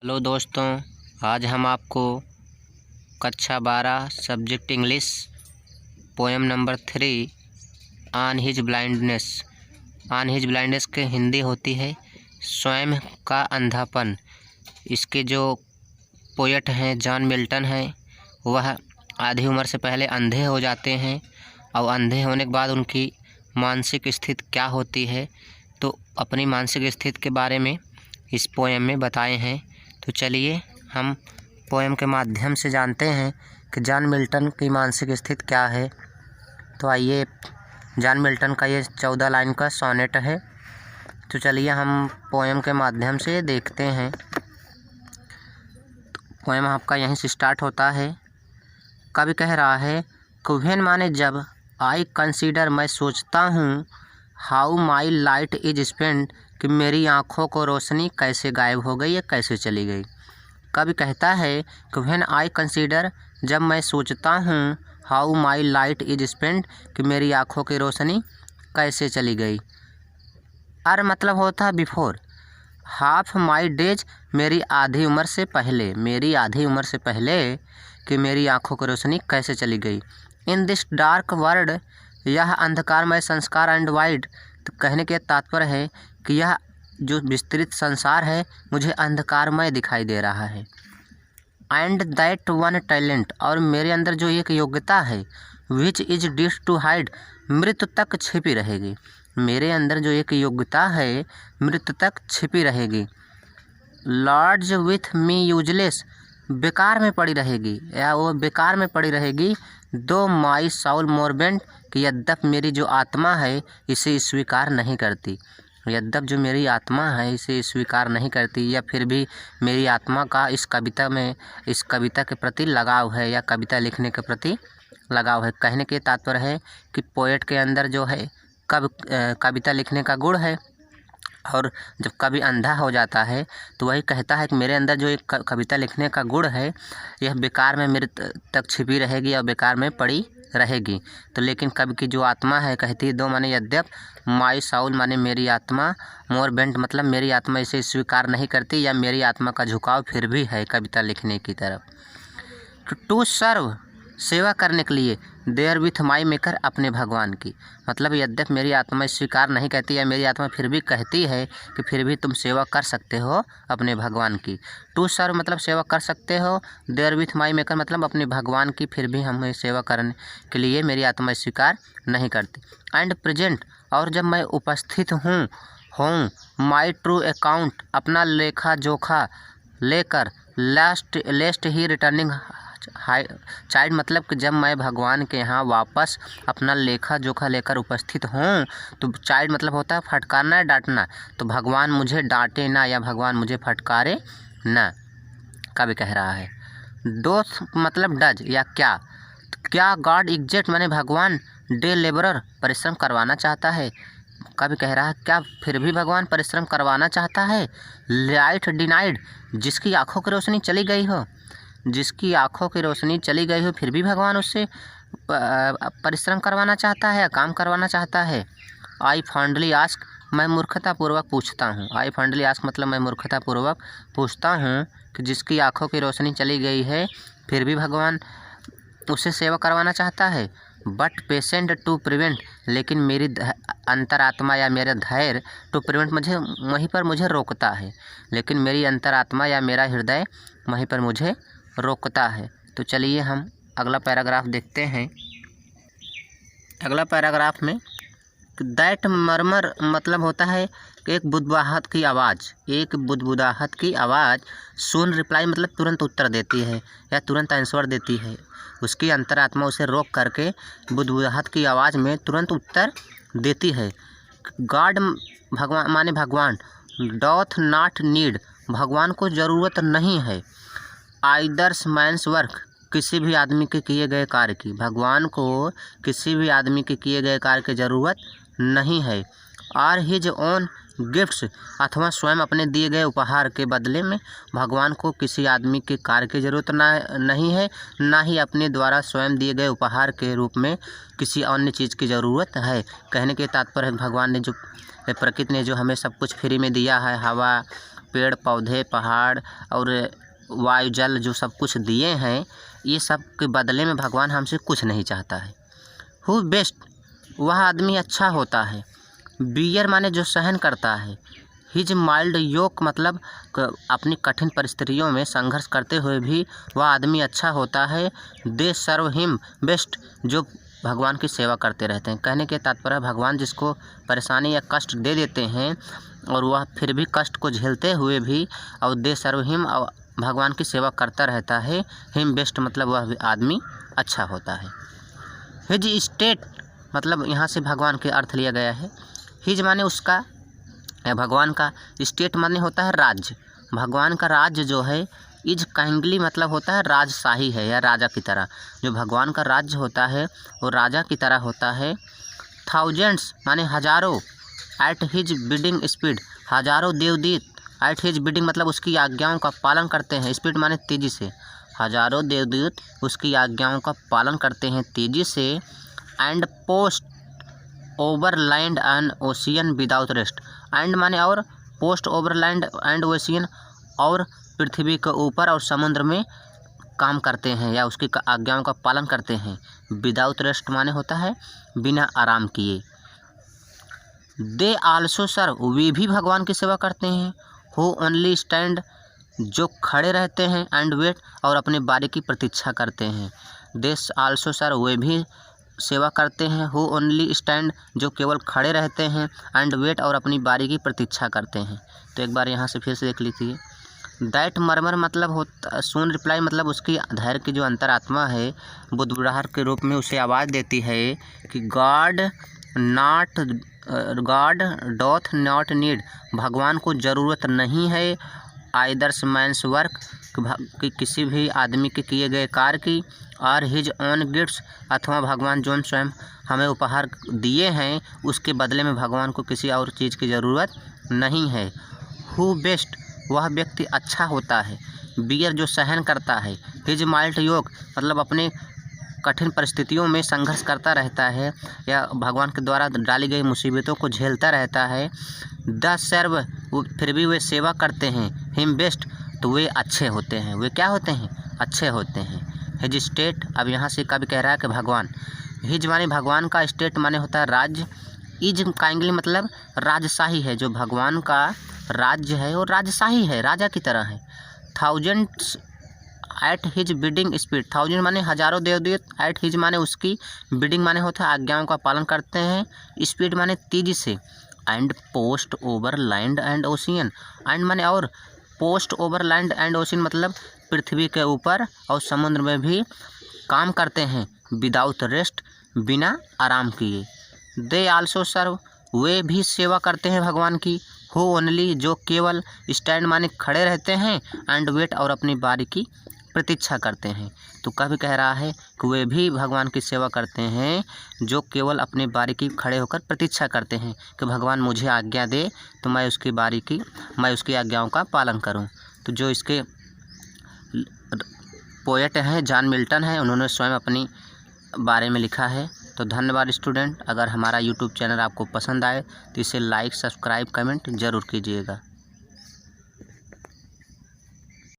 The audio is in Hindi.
हेलो दोस्तों, आज हम आपको कक्षा 12 subject English poem number 3 on his blindness के हिंदी होती है स्वयं का अंधापन। इसके जो पोएट हैं जॉन मिल्टन हैं, वह आधी उम्र से पहले अंधे हो जाते हैं और अंधे होने के बाद उनकी मानसिक स्थिति क्या होती है, तो अपनी मानसिक स्थिति के बारे में इस पोएम में बताए हैं। तो चलिए हम पोएम के माध्यम से जानते हैं कि जॉन मिल्टन की मानसिक स्थिति क्या है। तो आइए, जॉन मिल्टन का ये 14 लाइन का सोनेट है। तो चलिए हम पोएम के माध्यम से देखते हैं। पोएम आपका यहीं से स्टार्ट होता है। कवि कह रहा है क्वेन माने जब, आई कंसीडर मैं सोचता हूँ, how my light is spend कि मेरी आँखों को रोशनी कैसे गायब हो गई या कैसे चली गई। कवि कहता है कि व्हेन आई कंसीडर, जब मैं सोचता हूँ, how my light is spend कि मेरी आँखों की रोशनी कैसे चली गई। आर मतलब होता है बिफोर, हाफ माई डेज मेरी आधी उम्र से पहले, कि मेरी आँखों की रोशनी कैसे चली गई। इन दिस डार्क वर्ल्ड, यह अंधकारमय संस्कार एंड वाइड, तो कहने के तात्पर्य है कि यह जो विस्तृत संसार है मुझे अंधकारमय दिखाई दे रहा है। एंड दैट वन टैलेंट, और मेरे अंदर जो एक योग्यता है, which is dish to hide, मृत्यु तक छिपी रहेगी। मेरे अंदर जो एक योग्यता है मृत्यु तक छिपी रहेगी। लॉर्ड्स विथ मी यूजलेस, बेकार में पड़ी रहेगी या वो बेकार में पड़ी रहेगी। दो माई साउल मोरबेंट, कि यद्यप मेरी जो आत्मा है इसे स्वीकार नहीं करती, यद्यप जो मेरी आत्मा है इसे स्वीकार नहीं करती, या फिर भी मेरी आत्मा का इस कविता के प्रति लगाव है या कविता लिखने के प्रति लगाव है। कहने के तात्पर्य है कि पोएट के अंदर जो है कविता लिखने का गुण है, और जब कवि अंधा हो जाता है तो वही कहता है कि मेरे अंदर जो एक कविता लिखने का गुण है यह बेकार में मेरे तक छिपी रहेगी और बेकार में पड़ी रहेगी। तो लेकिन कवि की जो आत्मा है कहती है, दो माने यद्यप, माई साउल माने मेरी आत्मा, मोर बेंट मतलब मेरी आत्मा इसे स्वीकार नहीं करती या मेरी आत्मा का झुकाव फिर भी है कविता लिखने की तरफ। टू सर्व, सेवा करने के लिए, देयर विथ माई मेकर, अपने भगवान की, मतलब यद्यप मेरी आत्मा स्वीकार नहीं कहती या मेरी आत्मा फिर भी कहती है कि फिर भी तुम सेवा कर सकते हो अपने भगवान की। टू सर्व मतलब सेवा कर सकते हो, देयर विथ माई मेकर मतलब अपने भगवान की फिर भी हमें सेवा करने के लिए मेरी आत्मा स्वीकार नहीं करती। एंड प्रेजेंट, और जब मैं उपस्थित हूँ माई ट्रू अकाउंट, अपना लेखा जोखा लेकर, लेस्ट ही रिटर्निंग चाइल्ड मतलब कि जब मैं भगवान के यहाँ वापस अपना लेखा जोखा लेकर उपस्थित हूँ, तो चाइल्ड मतलब होता है फटकारना या डांटना, तो भगवान मुझे डांटे ना या भगवान मुझे फटकारे ना, कवि कह रहा है। दोस्त मतलब डज या क्या, तो क्या गॉड एग्जैक्ट माने भगवान डे लेबरर, परिश्रम करवाना चाहता है। कवि कह रहा है क्या फिर भी भगवान परिश्रम करवाना चाहता है। लाइट डिनाइड, जिसकी आंखों की रोशनी चली गई हो, जिसकी आंखों की रोशनी चली गई हो फिर भी भगवान उससे परिश्रम करवाना चाहता है या काम करवाना चाहता है। आई फॉन्डली आस्क, मैं मूर्खतापूर्वक पूछता हूँ। आई फॉन्डली आस्क मतलब मैं मूर्खतापूर्वक पूछता हूँ कि जिसकी आंखों की रोशनी चली गई है फिर भी भगवान उससे सेवा करवाना चाहता है। बट पेशेंट टू प्रिवेंट, लेकिन मेरी अंतरात्मा या मेरा धैर्य, टू प्रिवेंट मुझे वहीं पर मुझे रोकता है, लेकिन मेरी अंतरात्मा या मेरा हृदय वहीं पर मुझे रोकता है। तो चलिए हम अगला पैराग्राफ देखते हैं। अगला पैराग्राफ में दैट मरमर मतलब होता है कि एक बुदबुदाहट की आवाज़, सुन रिप्लाई मतलब तुरंत उत्तर देती है या तुरंत आंसर देती है। उसकी अंतरात्मा उसे रोक करके बुदबुदाहट की आवाज़ में तुरंत उत्तर देती है। गॉड भगवान माने भगवान, डॉथ नॉट नीड, भगवान को ज़रूरत नहीं है। आइदर्स मैंस वर्क, किसी भी आदमी के किए गए कार्य की, भगवान को किसी भी आदमी के किए गए कार्य की ज़रूरत नहीं है। आर हिज ओन गिफ्ट्स, अथवा स्वयं अपने दिए गए उपहार के बदले में भगवान को किसी आदमी के कार्य की ज़रूरत नहीं है, ना ही अपने द्वारा स्वयं दिए गए उपहार के रूप में किसी अन्य चीज़ की ज़रूरत है। कहने के तात्पर्य भगवान ने जो प्रकृति ने जो हमें सब कुछ फ्री में दिया है, हवा पेड़ पौधे पहाड़ और वायु जल जो सब कुछ दिए हैं, ये सब के बदले में भगवान हमसे कुछ नहीं चाहता है। हु बेस्ट, वह आदमी अच्छा होता है। बियर माने जो सहन करता है। हिज माइल्ड योक मतलब अपनी कठिन परिस्थितियों में संघर्ष करते हुए भी वह आदमी अच्छा होता है। दे सर्व हिम बेस्ट, जो भगवान की सेवा करते रहते हैं। कहने के तात्पर्य भगवान जिसको परेशानी या कष्ट दे देते हैं और वह फिर भी कष्ट को झेलते हुए भी और दे सर्व हिम और भगवान की सेवा करता रहता है। हिम बेस्ट मतलब वह आदमी अच्छा होता है। हिज स्टेट मतलब यहाँ से भगवान के अर्थ लिया गया है। हिज माने उसका या भगवान का, स्टेट माने होता है राज्य। भगवान का राज्य जो है, इज काइंडली मतलब होता है राजशाही है या राजा की तरह। जो भगवान का राज्य होता है वो राजा की तरह होता है। थाउजेंड्स माने हजारों, एट हिज बिडिंग स्पीड हजारों देवदूत, एट हिज बिडिंग मतलब उसकी आज्ञाओं का पालन करते हैं। स्पीड माने तेज़ी से, हजारों देवदूत उसकी आज्ञाओं का पालन करते हैं तेज़ी से। And post over land and ocean without rest, and माने और, post over land and ocean और पृथ्वी के ऊपर और समुद्र में काम करते हैं या उसकी आज्ञाओं का पालन करते हैं। विदाउट रेस्ट माने होता है बिना आराम किए। दे आल्सो सर्व, वे भी भगवान की सेवा करते हैं। हु ओनली स्टैंड, जो खड़े रहते हैं। एंड वेट और अपने बारी की प्रतीक्षा करते हैं। दे आल्सो सर्व, वे भी सेवा करते हैं। हु ओनली स्टैंड, जो केवल खड़े रहते हैं। एंड वेट और अपनी बारी की प्रतीक्षा करते हैं। तो एक बार यहाँ से फिर से देख लीजिए। दैट मरमर मतलब होता, सुन रिप्लाई मतलब उसकी धैर्य की जो अंतरात्मा है बुद्धबुड़ाहट के रूप में उसे आवाज़ देती है कि गॉड डॉथ नॉट नीड, भगवान को ज़रूरत नहीं है। आइदर्स मैंस वर्क, कि किसी भी आदमी के किए गए कार्य की। और हिज ओन गिफ्ट्स, अथवा भगवान जो स्वयं हमें उपहार दिए हैं उसके बदले में भगवान को किसी और चीज़ की ज़रूरत नहीं है। हु बेस्ट, वह व्यक्ति अच्छा होता है। बियर जो सहन करता है। हिज माइल्ड योक मतलब अपने कठिन परिस्थितियों में संघर्ष करता रहता है या भगवान के द्वारा डाली गई मुसीबतों को झेलता रहता है। द सर्व, फिर भी वे सेवा करते हैं। हिम बेस्ट, तो वे अच्छे होते हैं। वे क्या होते हैं? अच्छे होते हैं। हिज स्टेट, अब यहाँ से कभी कह रहा है कि भगवान, हिज माने भगवान का, स्टेट माने होता है राज्य। इज काइंडली मतलब राजशाही है। जो भगवान का राज्य है वो राजशाही है, राजा की तरह है। Thousands at his bidding speed, thousand माने हजारों देवदूत, एट हिज माने उसकी, बिडिंग माने होता है आज्ञाओं का पालन करते हैं, स्पीड माने तेजी से। And post over land and ocean, and माने और, post over land and ocean मतलब पृथ्वी के ऊपर और समुद्र में भी काम करते हैं। विदाउट रेस्ट, बिना आराम किए। दे आल्सो सर्व, वे भी सेवा करते हैं भगवान की। हु ओनली, जो केवल, स्टैंड माने खड़े रहते हैं। एंड वेट और अपनी बारी की प्रतीक्षा करते हैं। तो कभी कह रहा है कि वे भी भगवान की सेवा करते हैं जो केवल अपनी बारी की खड़े होकर प्रतीक्षा करते हैं कि भगवान मुझे आज्ञा दे तो मैं उसकी आज्ञाओं का पालन करूं। तो जो इसके पोएट हैं जॉन मिल्टन है, उन्होंने स्वयं अपनी बारे में लिखा है। तो धन्यवाद स्टूडेंट। अगर हमारा यूट्यूब चैनल आपको पसंद आए तो इसे लाइक सब्सक्राइब कमेंट ज़रूर कीजिएगा।